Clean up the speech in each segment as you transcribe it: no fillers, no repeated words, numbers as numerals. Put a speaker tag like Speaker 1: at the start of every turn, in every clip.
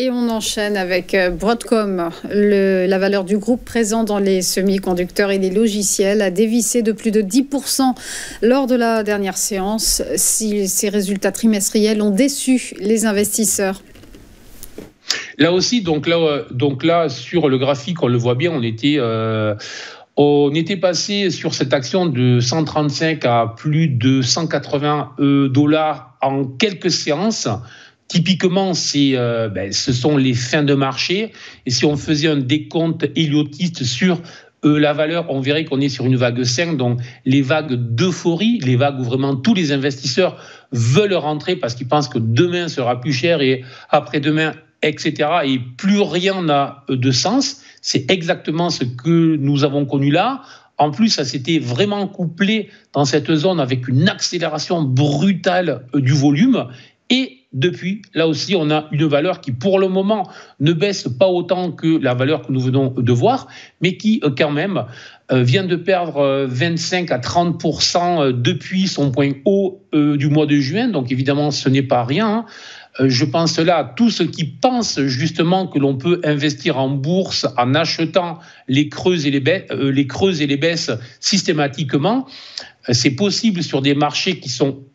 Speaker 1: Et on enchaîne avec Broadcom. La valeur du groupe présent dans les semi-conducteurs et les logiciels a dévissé de plus de 10% lors de la dernière séance. Si ces résultats trimestriels ont déçu les investisseurs.
Speaker 2: Là aussi, donc là, sur le graphique, on le voit bien, on était passé sur cette action de 135 à plus de 180 dollars en quelques séances. Typiquement, ce sont les fins de marché. Et si on faisait un décompte héliotiste sur la valeur, on verrait qu'on est sur une vague 5. Donc, les vagues d'euphorie, les vagues où vraiment tous les investisseurs veulent rentrer parce qu'ils pensent que demain sera plus cher et après-demain, etc. Et plus rien n'a de sens. C'est exactement ce que nous avons connu là. En plus, ça s'était vraiment couplé dans cette zone avec une accélération brutale du volume. Et depuis, là aussi, on a une valeur qui, pour le moment, ne baisse pas autant que la valeur que nous venons de voir, mais qui, quand même, vient de perdre 25 à 30% depuis son point haut du mois de juin. Donc, évidemment, ce n'est pas rien. Je pense là à tous ceux qui pensent justement que l'on peut investir en bourse en achetant les creuses et les baisses systématiquement. C'est possible sur des marchés qui sont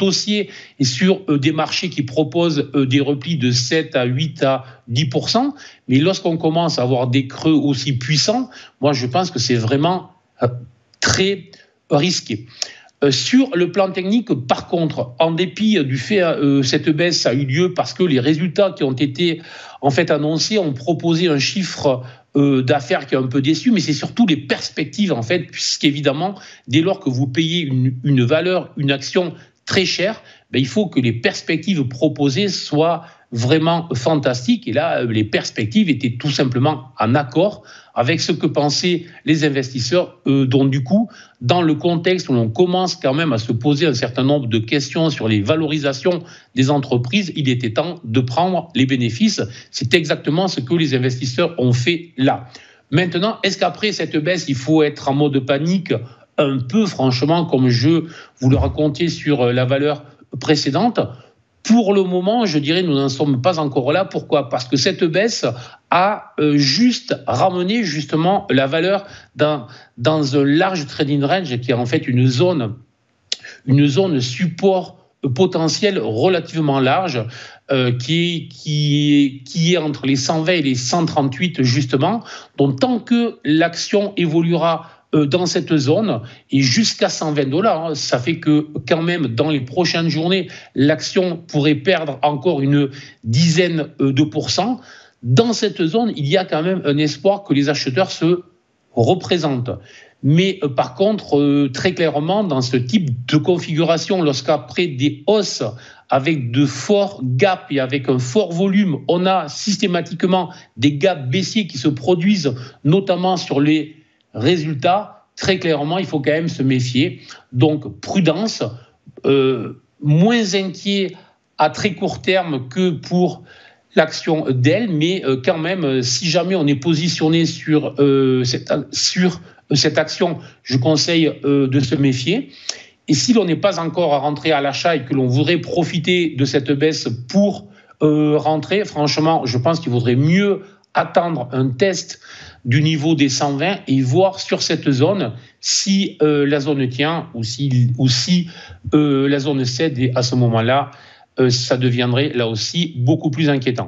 Speaker 2: haussiers et sur des marchés qui proposent des replis de 7 à 8 à 10%. Mais lorsqu'on commence à avoir des creux aussi puissants, moi je pense que c'est vraiment très risqué. Sur le plan technique, par contre, en dépit du fait cette baisse a eu lieu parce que les résultats qui ont été en fait annoncés ont proposé un chiffre d'affaires qui est un peu déçu, mais c'est surtout les perspectives en fait, puisqu'évidemment, dès lors que vous payez une valeur, une action très chère, il faut que les perspectives proposées soient vraiment fantastiques. Et là, les perspectives étaient tout simplement en accord avec ce que pensaient les investisseurs, dont du coup, dans le contexte où l'on commence quand même à se poser un certain nombre de questions sur les valorisations des entreprises, il était temps de prendre les bénéfices. C'est exactement ce que les investisseurs ont fait là. Maintenant, est-ce qu'après cette baisse, il faut être en mode panique un peu, franchement, comme je vous le racontais sur la valeur précédente? Pour le moment, je dirais, nous n'en sommes pas encore là. Pourquoi ? Parce que cette baisse a juste ramené justement la valeur dans un large trading range qui est en fait une zone support potentiel relativement large qui est entre les 120 et les 138 justement. Donc tant que l'action évoluera dans cette zone et jusqu'à 120 dollars, ça fait que quand même dans les prochaines journées, l'action pourrait perdre encore une dizaine de pourcents. Dans cette zone, il y a quand même un espoir que les acheteurs se représentent. Mais par contre, très clairement, dans ce type de configuration, lorsqu'après des hausses avec de forts gaps et avec un fort volume, on a systématiquement des gaps baissiers qui se produisent, notamment sur les résultats, très clairement, il faut quand même se méfier. Donc, prudence, moins inquiet à très court terme que pour l'action Dell, mais quand même, si jamais on est positionné sur cette action, je conseille de se méfier. Et si l'on n'est pas encore à rentrer à l'achat et que l'on voudrait profiter de cette baisse pour rentrer, franchement, je pense qu'il vaudrait mieux attendre un test du niveau des 120 et voir sur cette zone si la zone tient ou si la zone cède. Et à ce moment-là, ça deviendrait là aussi beaucoup plus inquiétant.